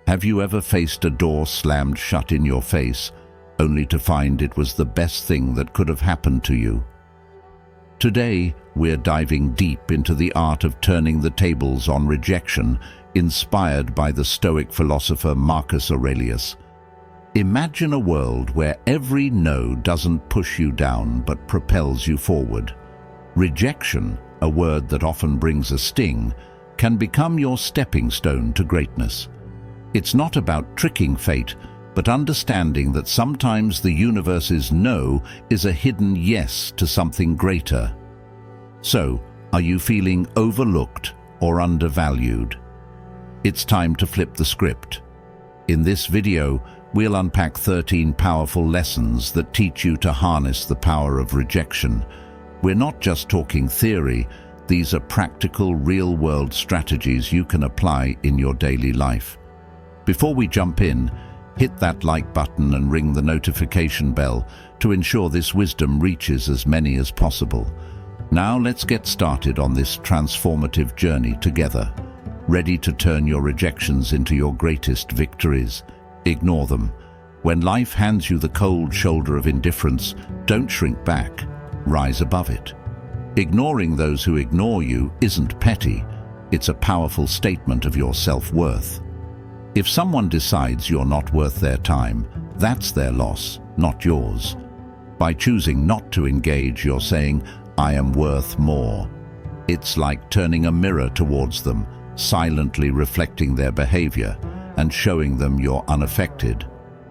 Have you ever faced a door slammed shut in your face, only to find it was the best thing that could have happened to you? Today, we're diving deep into the art of turning the tables on rejection, inspired by the Stoic philosopher Marcus Aurelius. Imagine a world where every no doesn't push you down but propels you forward. Rejection, a word that often brings a sting, can become your stepping stone to greatness. It's not about tricking fate, but understanding that sometimes the universe's no is a hidden yes to something greater. So, are you feeling overlooked or undervalued? It's time to flip the script. In this video, we'll unpack 13 powerful lessons that teach you to harness the power of rejection. We're not just talking theory, these are practical, real-world strategies you can apply in your daily life. Before we jump in, hit that like button and ring the notification bell to ensure this wisdom reaches as many as possible. Now let's get started on this transformative journey together. Ready to turn your rejections into your greatest victories? Ignore them. When life hands you the cold shoulder of indifference, don't shrink back. Rise above it. Ignoring those who ignore you isn't petty. It's a powerful statement of your self-worth. If someone decides you're not worth their time, that's their loss, not yours. By choosing not to engage, you're saying, "I am worth more." It's like turning a mirror towards them, silently reflecting their behavior and showing them you're unaffected.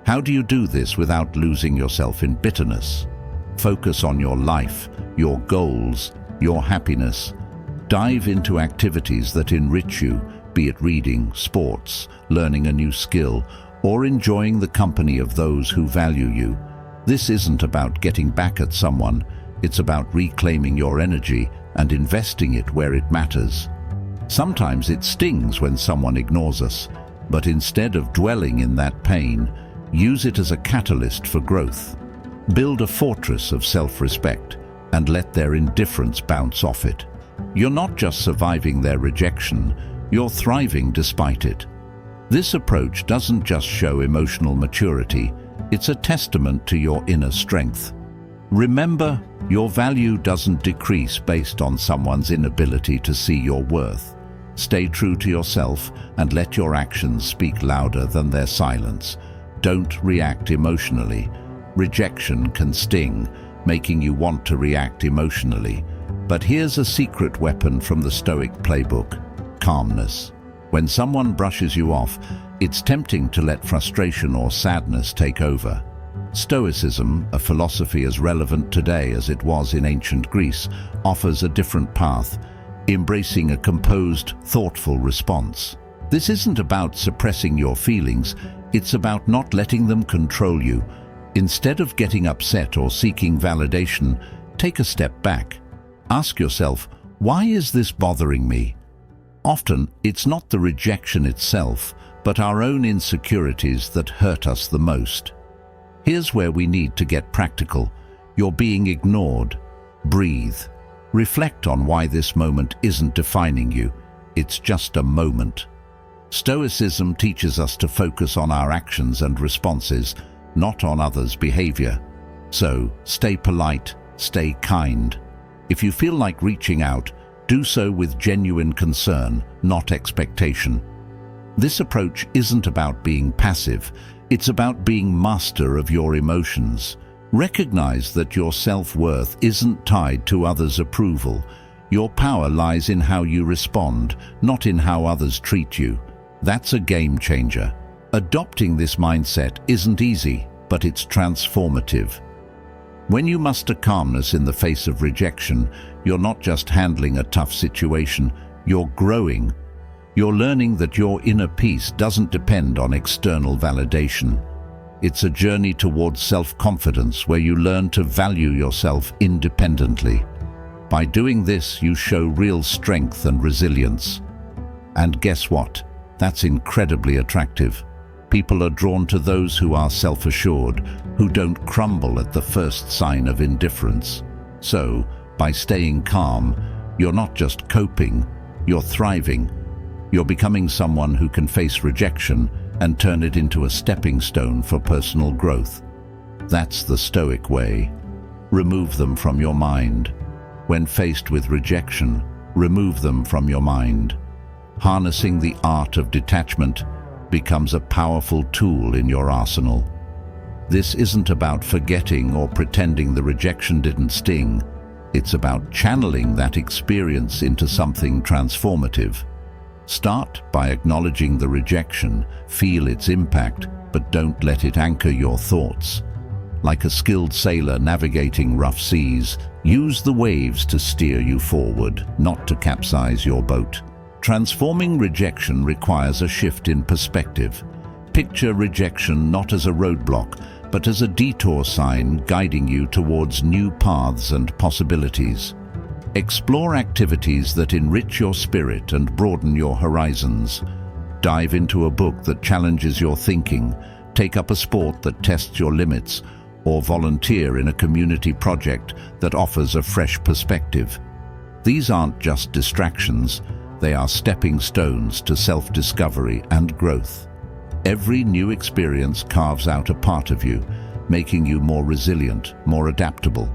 How do you do this without losing yourself in bitterness? Focus on your life, your goals, your happiness. Dive into activities that enrich you, be it reading, sports, learning a new skill, or enjoying the company of those who value you. This isn't about getting back at someone, it's about reclaiming your energy and investing it where it matters. Sometimes it stings when someone ignores us, but instead of dwelling in that pain, use it as a catalyst for growth. Build a fortress of self-respect and let their indifference bounce off it. You're not just surviving their rejection, you're thriving despite it. This approach doesn't just show emotional maturity, it's a testament to your inner strength. Remember, your value doesn't decrease based on someone's inability to see your worth. Stay true to yourself and let your actions speak louder than their silence. Don't react emotionally. Rejection can sting, making you want to react emotionally. But here's a secret weapon from the Stoic playbook: calmness. When someone brushes you off, it's tempting to let frustration or sadness take over. Stoicism, a philosophy as relevant today as it was in ancient Greece, offers a different path, embracing a composed, thoughtful response. This isn't about suppressing your feelings, it's about not letting them control you. Instead of getting upset or seeking validation, take a step back. Ask yourself, why is this bothering me? Often, it's not the rejection itself, but our own insecurities that hurt us the most. Here's where we need to get practical. You're being ignored. Breathe. Reflect on why this moment isn't defining you. It's just a moment. Stoicism teaches us to focus on our actions and responses, not on others' behavior. So, stay polite, stay kind. If you feel like reaching out, do so with genuine concern, not expectation. This approach isn't about being passive, it's about being master of your emotions. Recognize that your self-worth isn't tied to others' approval. Your power lies in how you respond, not in how others treat you. That's a game changer. Adopting this mindset isn't easy, but it's transformative. When you muster calmness in the face of rejection, you're not just handling a tough situation, you're growing. You're learning that your inner peace doesn't depend on external validation. It's a journey towards self-confidence where you learn to value yourself independently. By doing this, you show real strength and resilience. And guess what? That's incredibly attractive. People are drawn to those who are self-assured, who don't crumble at the first sign of indifference. So, by staying calm, you're not just coping, you're thriving. You're becoming someone who can face rejection and turn it into a stepping stone for personal growth. That's the Stoic way. Remove them from your mind. When faced with rejection, remove them from your mind. Harnessing the art of detachment becomes a powerful tool in your arsenal. This isn't about forgetting or pretending the rejection didn't sting. It's about channeling that experience into something transformative. Start by acknowledging the rejection, feel its impact, but don't let it anchor your thoughts. Like a skilled sailor navigating rough seas, use the waves to steer you forward, not to capsize your boat. Transforming rejection requires a shift in perspective. Picture rejection not as a roadblock, but as a detour sign guiding you towards new paths and possibilities. Explore activities that enrich your spirit and broaden your horizons. Dive into a book that challenges your thinking, take up a sport that tests your limits, or volunteer in a community project that offers a fresh perspective. These aren't just distractions, they are stepping stones to self-discovery and growth. Every new experience carves out a part of you, making you more resilient, more adaptable.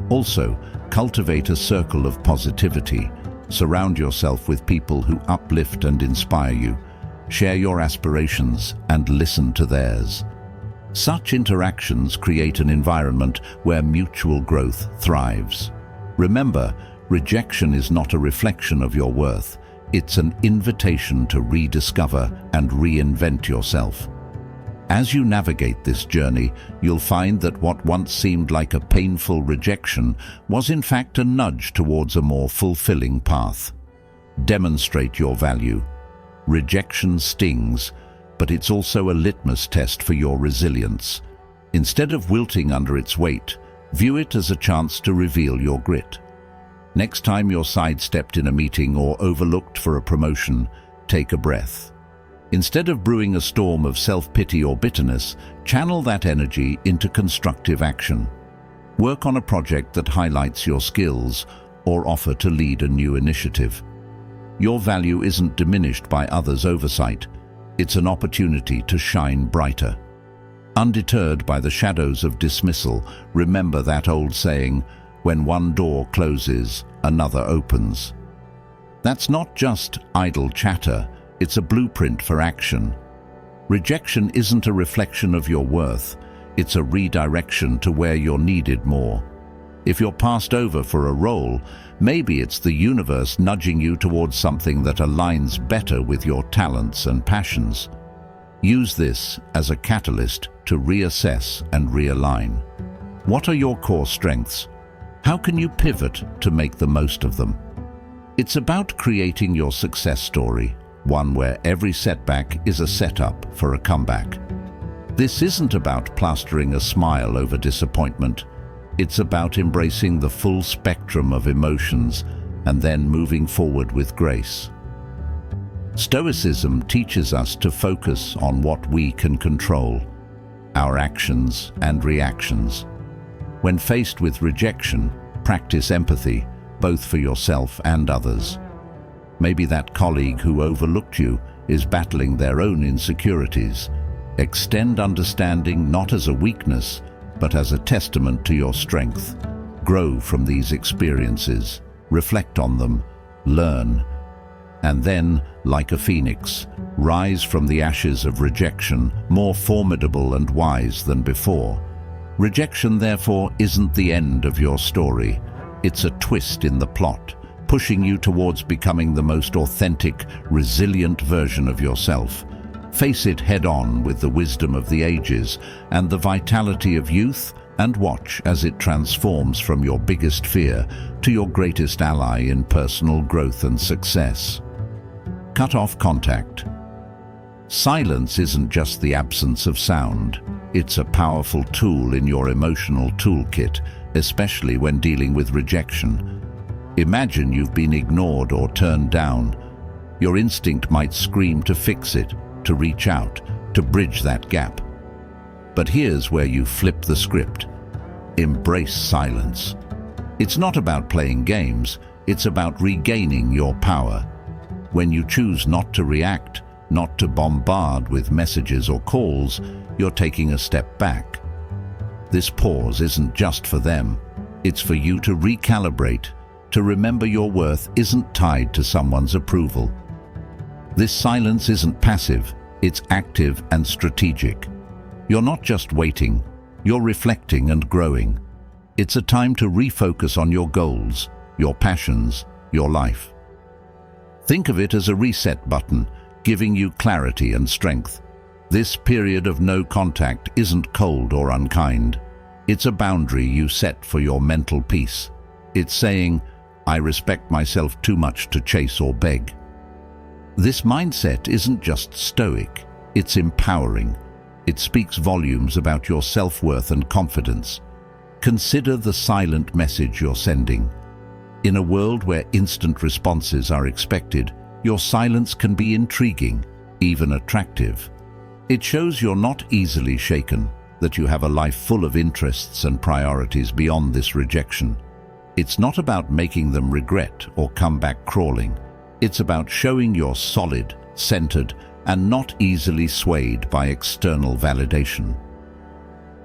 Also, cultivate a circle of positivity. Surround yourself with people who uplift and inspire you. Share your aspirations and listen to theirs. Such interactions create an environment where mutual growth thrives. Remember, rejection is not a reflection of your worth. It's an invitation to rediscover and reinvent yourself. As you navigate this journey, you'll find that what once seemed like a painful rejection was in fact a nudge towards a more fulfilling path. Demonstrate your value. Rejection stings, but it's also a litmus test for your resilience. Instead of wilting under its weight, view it as a chance to reveal your grit. Next time you're sidestepped in a meeting or overlooked for a promotion, take a breath. Instead of brewing a storm of self-pity or bitterness, channel that energy into constructive action. Work on a project that highlights your skills or offer to lead a new initiative. Your value isn't diminished by others' oversight. It's an opportunity to shine brighter. Undeterred by the shadows of dismissal, remember that old saying, "When one door closes, another opens." That's not just idle chatter, it's a blueprint for action. Rejection isn't a reflection of your worth, it's a redirection to where you're needed more. If you're passed over for a role, maybe it's the universe nudging you towards something that aligns better with your talents and passions. Use this as a catalyst to reassess and realign. What are your core strengths? How can you pivot to make the most of them? It's about creating your success story, one where every setback is a setup for a comeback. This isn't about plastering a smile over disappointment. It's about embracing the full spectrum of emotions and then moving forward with grace. Stoicism teaches us to focus on what we can control, our actions and reactions. When faced with rejection, practice empathy, both for yourself and others. Maybe that colleague who overlooked you is battling their own insecurities. Extend understanding not as a weakness, but as a testament to your strength. Grow from these experiences, reflect on them, learn, and then, like a phoenix, rise from the ashes of rejection, more formidable and wise than before. Rejection, therefore, isn't the end of your story. It's a twist in the plot, pushing you towards becoming the most authentic, resilient version of yourself. Face it head-on with the wisdom of the ages and the vitality of youth, and watch as it transforms from your biggest fear to your greatest ally in personal growth and success. Cut off contact. Silence isn't just the absence of sound. It's a powerful tool in your emotional toolkit, especially when dealing with rejection. Imagine you've been ignored or turned down. Your instinct might scream to fix it, to reach out, to bridge that gap. But here's where you flip the script. Embrace silence. It's not about playing games, it's about regaining your power. When you choose not to react, not to bombard with messages or calls. You're taking a step back. This pause isn't just for them. It's for you to recalibrate, to remember your worth isn't tied to someone's approval. This silence isn't passive, it's active and strategic. You're not just waiting, you're reflecting and growing. It's a time to refocus on your goals, your passions, your life. Think of it as a reset button, giving you clarity and strength. This period of no contact isn't cold or unkind. It's a boundary you set for your mental peace. It's saying, I respect myself too much to chase or beg. This mindset isn't just stoic, it's empowering. It speaks volumes about your self-worth and confidence. Consider the silent message you're sending. In a world where instant responses are expected, your silence can be intriguing, even attractive. It shows you're not easily shaken, that you have a life full of interests and priorities beyond this rejection. It's not about making them regret or come back crawling. It's about showing you're solid, centered, and not easily swayed by external validation.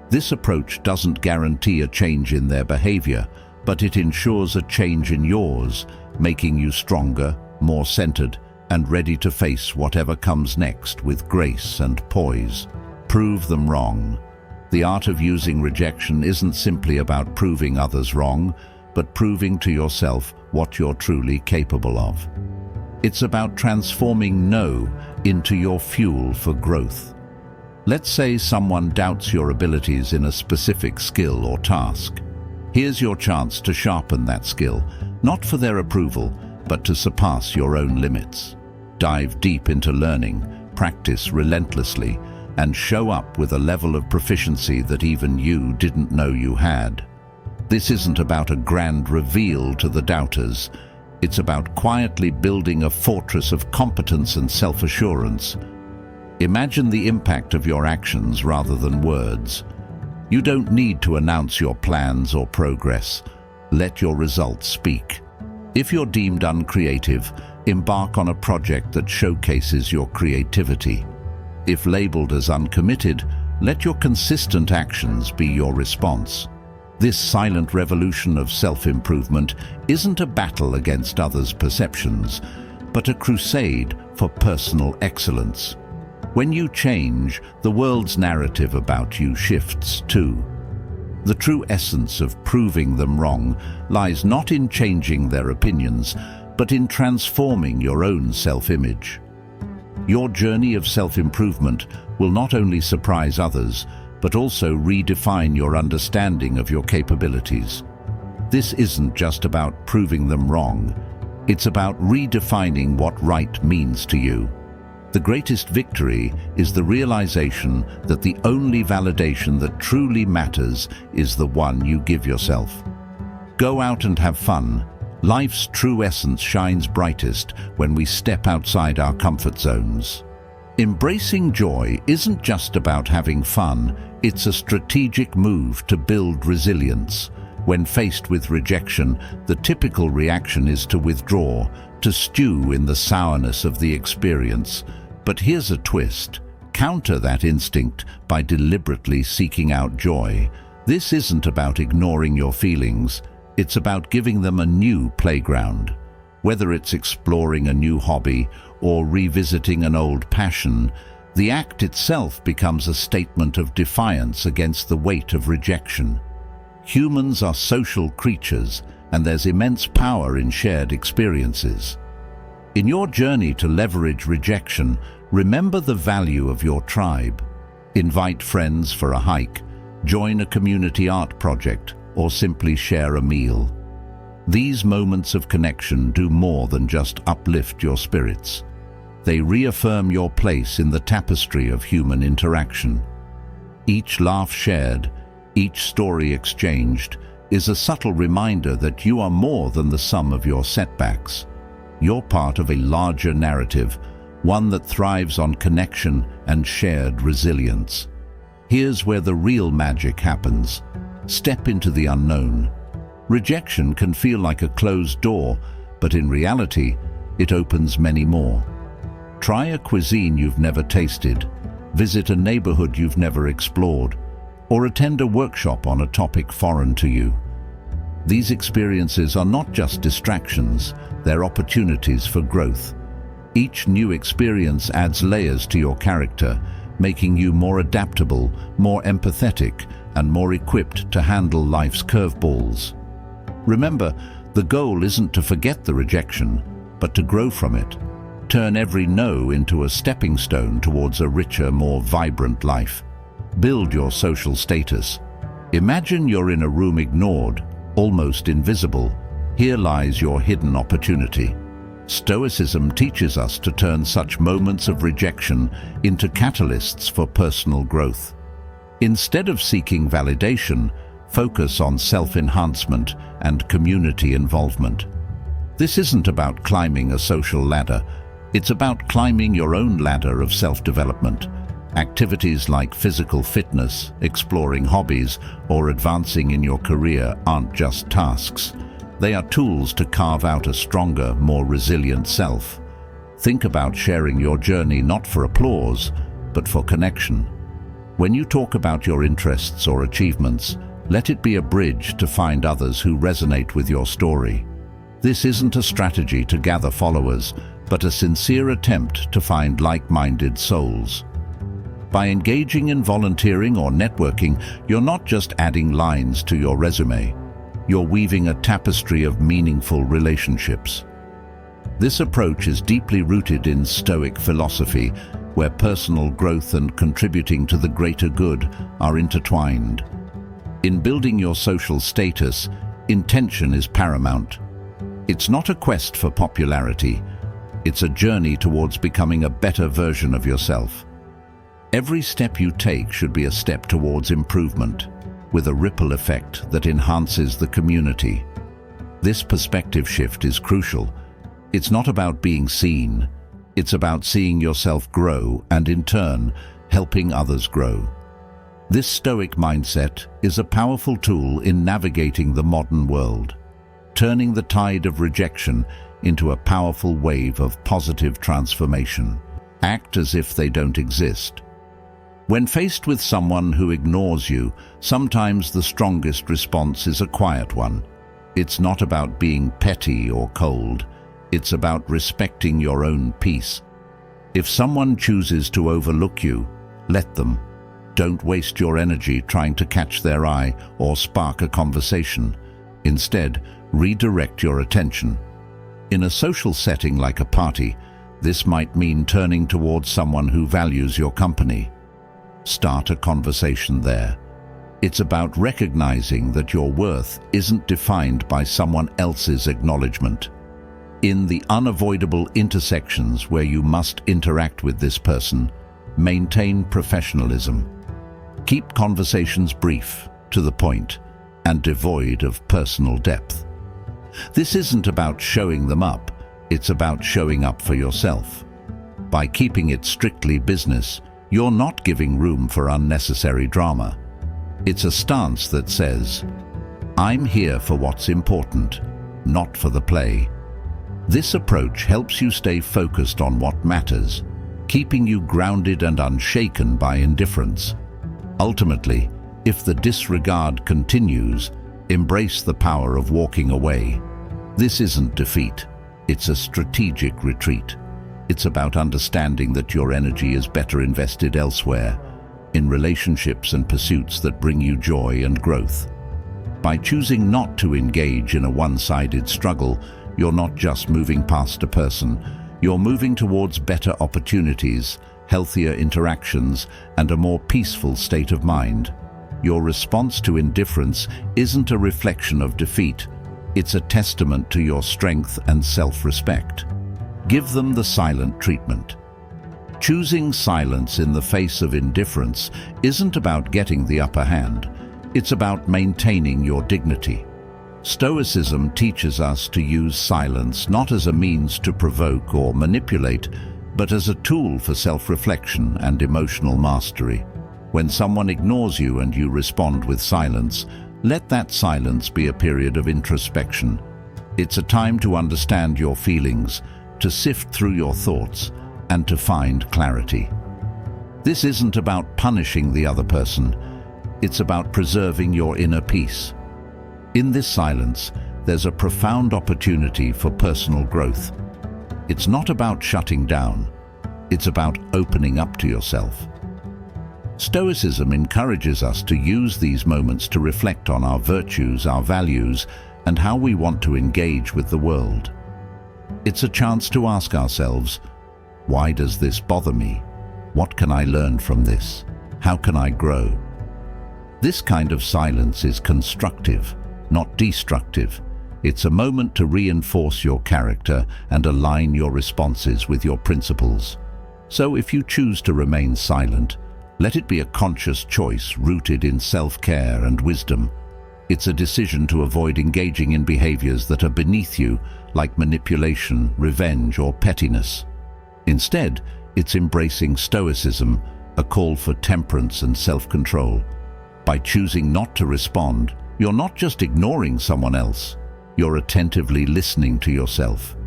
This approach doesn't guarantee a change in their behavior, but it ensures a change in yours, making you stronger, more centered, and ready to face whatever comes next with grace and poise. Prove them wrong. The art of using rejection isn't simply about proving others wrong, but proving to yourself what you're truly capable of. It's about transforming no into your fuel for growth. Let's say someone doubts your abilities in a specific skill or task. Here's your chance to sharpen that skill, not for their approval, but to surpass your own limits. Dive deep into learning, practice relentlessly, and show up with a level of proficiency that even you didn't know you had. This isn't about a grand reveal to the doubters. It's about quietly building a fortress of competence and self-assurance. Imagine the impact of your actions rather than words. You don't need to announce your plans or progress. Let your results speak. If you're deemed uncreative, embark on a project that showcases your creativity. If labeled as uncommitted, let your consistent actions be your response. This silent revolution of self-improvement isn't a battle against others' perceptions, but a crusade for personal excellence. When you change, the world's narrative about you shifts too. The true essence of proving them wrong lies not in changing their opinions, but in transforming your own self-image. Your journey of self-improvement will not only surprise others, but also redefine your understanding of your capabilities. This isn't just about proving them wrong. It's about redefining what right means to you. The greatest victory is the realization that the only validation that truly matters is the one you give yourself. Go out and have fun. Life's true essence shines brightest when we step outside our comfort zones. Embracing joy isn't just about having fun, it's a strategic move to build resilience. When faced with rejection, the typical reaction is to withdraw, to stew in the sourness of the experience. But here's a twist. Counter that instinct by deliberately seeking out joy. This isn't about ignoring your feelings, it's about giving them a new playground. Whether it's exploring a new hobby or revisiting an old passion, the act itself becomes a statement of defiance against the weight of rejection. Humans are social creatures, and there's immense power in shared experiences. In your journey to leverage rejection, remember the value of your tribe. Invite friends for a hike, join a community art project, or simply share a meal. These moments of connection do more than just uplift your spirits. They reaffirm your place in the tapestry of human interaction. Each laugh shared, each story exchanged, is a subtle reminder that you are more than the sum of your setbacks. You're part of a larger narrative, one that thrives on connection and shared resilience. Here's where the real magic happens. Step into the unknown. Rejection can feel like a closed door, but in reality, it opens many more. Try a cuisine you've never tasted, visit a neighborhood you've never explored, or attend a workshop on a topic foreign to you. These experiences are not just distractions, they're opportunities for growth. Each new experience adds layers to your character, making you more adaptable, more empathetic, and more equipped to handle life's curveballs. Remember, the goal isn't to forget the rejection, but to grow from it. Turn every no into a stepping stone towards a richer, more vibrant life. Build your social status. Imagine you're in a room ignored, almost invisible. Here lies your hidden opportunity. Stoicism teaches us to turn such moments of rejection into catalysts for personal growth. Instead of seeking validation, focus on self-enhancement and community involvement. This isn't about climbing a social ladder. It's about climbing your own ladder of self-development. Activities like physical fitness, exploring hobbies, or advancing in your career aren't just tasks. They are tools to carve out a stronger, more resilient self. Think about sharing your journey not for applause, but for connection. When you talk about your interests or achievements, let it be a bridge to find others who resonate with your story. This isn't a strategy to gather followers, but a sincere attempt to find like-minded souls. By engaging in volunteering or networking, you're not just adding lines to your resume. You're weaving a tapestry of meaningful relationships. This approach is deeply rooted in Stoic philosophy, where personal growth and contributing to the greater good are intertwined. In building your social status, intention is paramount. It's not a quest for popularity. It's a journey towards becoming a better version of yourself. Every step you take should be a step towards improvement, with a ripple effect that enhances the community. This perspective shift is crucial. It's not about being seen. It's about seeing yourself grow and, in turn, helping others grow. This Stoic mindset is a powerful tool in navigating the modern world, turning the tide of rejection into a powerful wave of positive transformation. Act as if they don't exist. When faced with someone who ignores you, sometimes the strongest response is a quiet one. It's not about being petty or cold. It's about respecting your own peace. If someone chooses to overlook you, let them. Don't waste your energy trying to catch their eye or spark a conversation. Instead, redirect your attention. In a social setting like a party, this might mean turning towards someone who values your company. Start a conversation there. It's about recognizing that your worth isn't defined by someone else's acknowledgement. In the unavoidable intersections where you must interact with this person, maintain professionalism. Keep conversations brief, to the point, and devoid of personal depth. This isn't about showing them up, it's about showing up for yourself. By keeping it strictly business, you're not giving room for unnecessary drama. It's a stance that says, I'm here for what's important, not for the play. This approach helps you stay focused on what matters, keeping you grounded and unshaken by indifference. Ultimately, if the disregard continues, embrace the power of walking away. This isn't defeat, it's a strategic retreat. It's about understanding that your energy is better invested elsewhere, in relationships and pursuits that bring you joy and growth. By choosing not to engage in a one-sided struggle, you're not just moving past a person, you're moving towards better opportunities, healthier interactions, and a more peaceful state of mind. Your response to indifference isn't a reflection of defeat, it's a testament to your strength and self-respect. Give them the silent treatment. Choosing silence in the face of indifference isn't about getting the upper hand, it's about maintaining your dignity. Stoicism teaches us to use silence not as a means to provoke or manipulate, but as a tool for self-reflection and emotional mastery. When someone ignores you and you respond with silence, let that silence be a period of introspection. It's a time to understand your feelings, to sift through your thoughts, and to find clarity. This isn't about punishing the other person, it's about preserving your inner peace. In this silence, there's a profound opportunity for personal growth. It's not about shutting down, it's about opening up to yourself. Stoicism encourages us to use these moments to reflect on our virtues, our values, and how we want to engage with the world. It's a chance to ask ourselves, why does this bother me? What can I learn from this? How can I grow? This kind of silence is constructive, not destructive. It's a moment to reinforce your character and align your responses with your principles. So if you choose to remain silent, let it be a conscious choice rooted in self-care and wisdom. It's a decision to avoid engaging in behaviors that are beneath you, like manipulation, revenge, or pettiness. Instead, it's embracing Stoicism, a call for temperance and self-control. By choosing not to respond, you're not just ignoring someone else, you're attentively listening to yourself.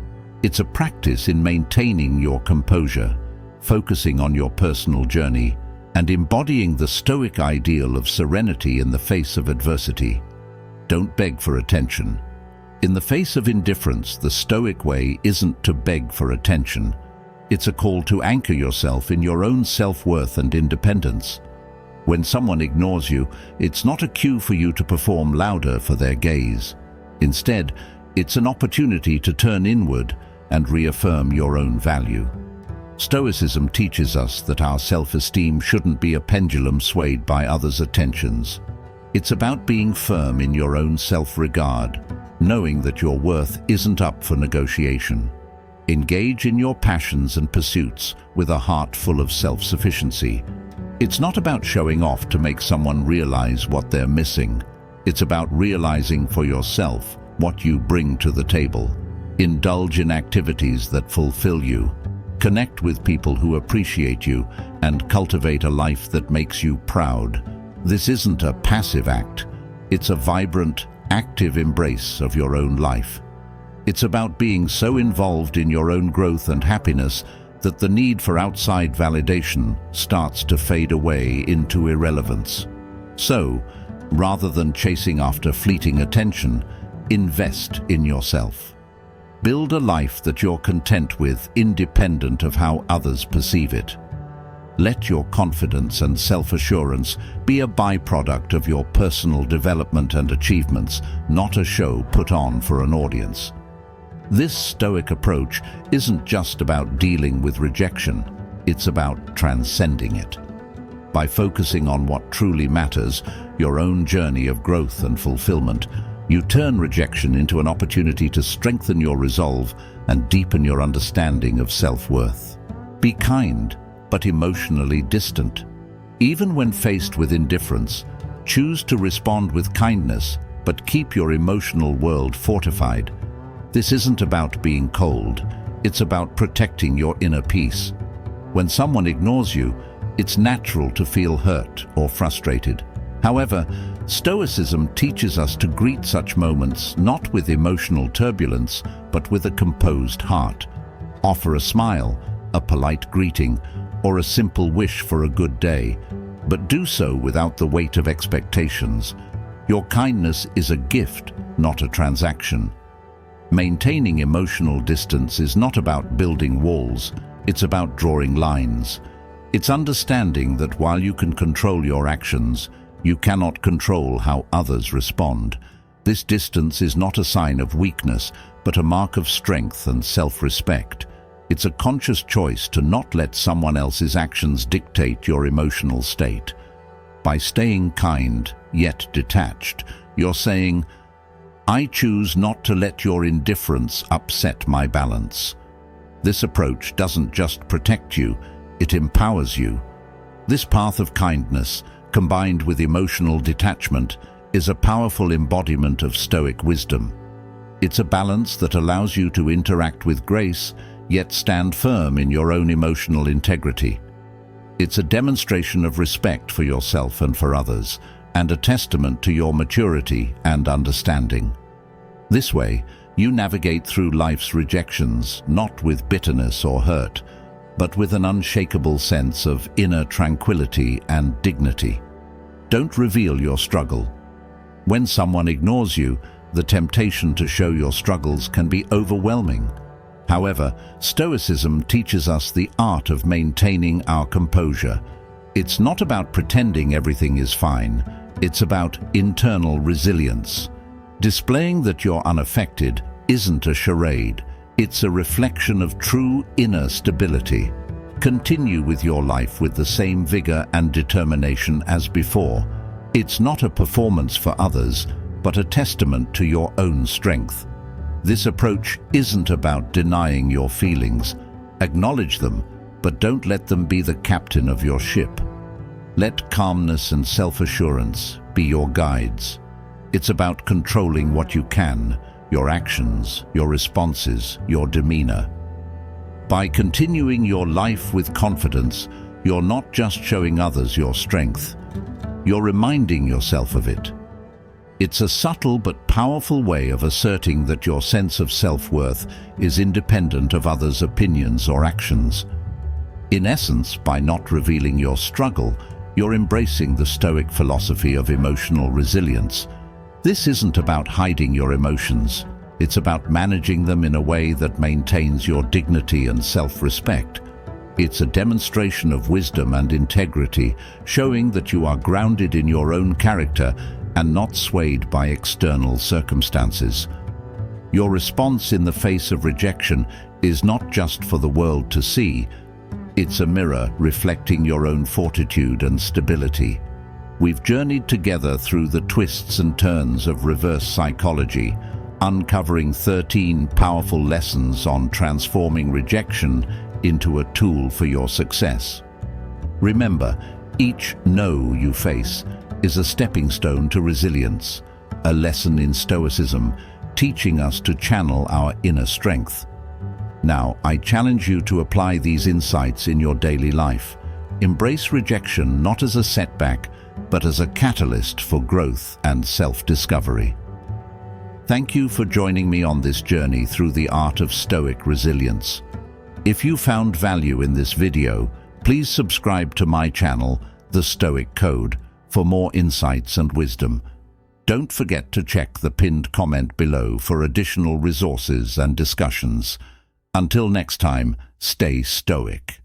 It's a practice in maintaining your composure, focusing on your personal journey, and embodying the Stoic ideal of serenity in the face of adversity. Don't beg for attention. In the face of indifference, the Stoic way isn't to beg for attention. It's a call to anchor yourself in your own self-worth and independence. When someone ignores you, it's not a cue for you to perform louder for their gaze. Instead, it's an opportunity to turn inward and reaffirm your own value. Stoicism teaches us that our self-esteem shouldn't be a pendulum swayed by others' attentions. It's about being firm in your own self-regard, knowing that your worth isn't up for negotiation. Engage in your passions and pursuits with a heart full of self-sufficiency. It's not about showing off to make someone realize what they're missing. It's about realizing for yourself what you bring to the table. Indulge in activities that fulfill you. Connect with people who appreciate you and cultivate a life that makes you proud. This isn't a passive act. It's a vibrant, active embrace of your own life. It's about being so involved in your own growth and happiness that the need for outside validation starts to fade away into irrelevance. So, rather than chasing after fleeting attention, invest in yourself. Build a life that you're content with, independent of how others perceive it. Let your confidence and self-assurance be a byproduct of your personal development and achievements, not a show put on for an audience. This Stoic approach isn't just about dealing with rejection, it's about transcending it. By focusing on what truly matters, your own journey of growth and fulfillment, you turn rejection into an opportunity to strengthen your resolve and deepen your understanding of self-worth. Be kind, but emotionally distant. Even when faced with indifference, choose to respond with kindness, but keep your emotional world fortified. This isn't about being cold, it's about protecting your inner peace. When someone ignores you, it's natural to feel hurt or frustrated. However, Stoicism teaches us to greet such moments not with emotional turbulence, but with a composed heart. Offer a smile, a polite greeting, or a simple wish for a good day, but do so without the weight of expectations. Your kindness is a gift, not a transaction. Maintaining emotional distance is not about building walls, it's about drawing lines. It's understanding that while you can control your actions, you cannot control how others respond. This distance is not a sign of weakness, but a mark of strength and self-respect. It's a conscious choice to not let someone else's actions dictate your emotional state. By staying kind, yet detached, you're saying, I choose not to let your indifference upset my balance. This approach doesn't just protect you, it empowers you. This path of kindness, combined with emotional detachment, is a powerful embodiment of Stoic wisdom. It's a balance that allows you to interact with grace, yet stand firm in your own emotional integrity. It's a demonstration of respect for yourself and for others, and a testament to your maturity and understanding. This way, you navigate through life's rejections, not with bitterness or hurt, but with an unshakable sense of inner tranquility and dignity. Don't reveal your struggle. When someone ignores you, the temptation to show your struggles can be overwhelming. However, Stoicism teaches us the art of maintaining our composure. It's not about pretending everything is fine. It's about internal resilience. Displaying that you're unaffected isn't a charade. It's a reflection of true inner stability. Continue with your life with the same vigor and determination as before. It's not a performance for others, but a testament to your own strength. This approach isn't about denying your feelings. Acknowledge them, but don't let them be the captain of your ship. Let calmness and self-assurance be your guides. It's about controlling what you can, your actions, your responses, your demeanor. By continuing your life with confidence, you're not just showing others your strength, you're reminding yourself of it. It's a subtle but powerful way of asserting that your sense of self-worth is independent of others' opinions or actions. In essence, by not revealing your struggle, you're embracing the Stoic philosophy of emotional resilience. This isn't about hiding your emotions. It's about managing them in a way that maintains your dignity and self-respect. It's a demonstration of wisdom and integrity, showing that you are grounded in your own character and not swayed by external circumstances. Your response in the face of rejection is not just for the world to see. It's a mirror reflecting your own fortitude and stability. We've journeyed together through the twists and turns of reverse psychology, uncovering 13 powerful lessons on transforming rejection into a tool for your success. Remember, each no you face is a stepping stone to resilience, a lesson in Stoicism, teaching us to channel our inner strength. Now, I challenge you to apply these insights in your daily life. Embrace rejection not as a setback, but as a catalyst for growth and self-discovery. Thank you for joining me on this journey through the art of Stoic resilience. If you found value in this video, please subscribe to my channel, The Stoic Code, for more insights and wisdom. Don't forget to check the pinned comment below for additional resources and discussions. Until next time, stay stoic.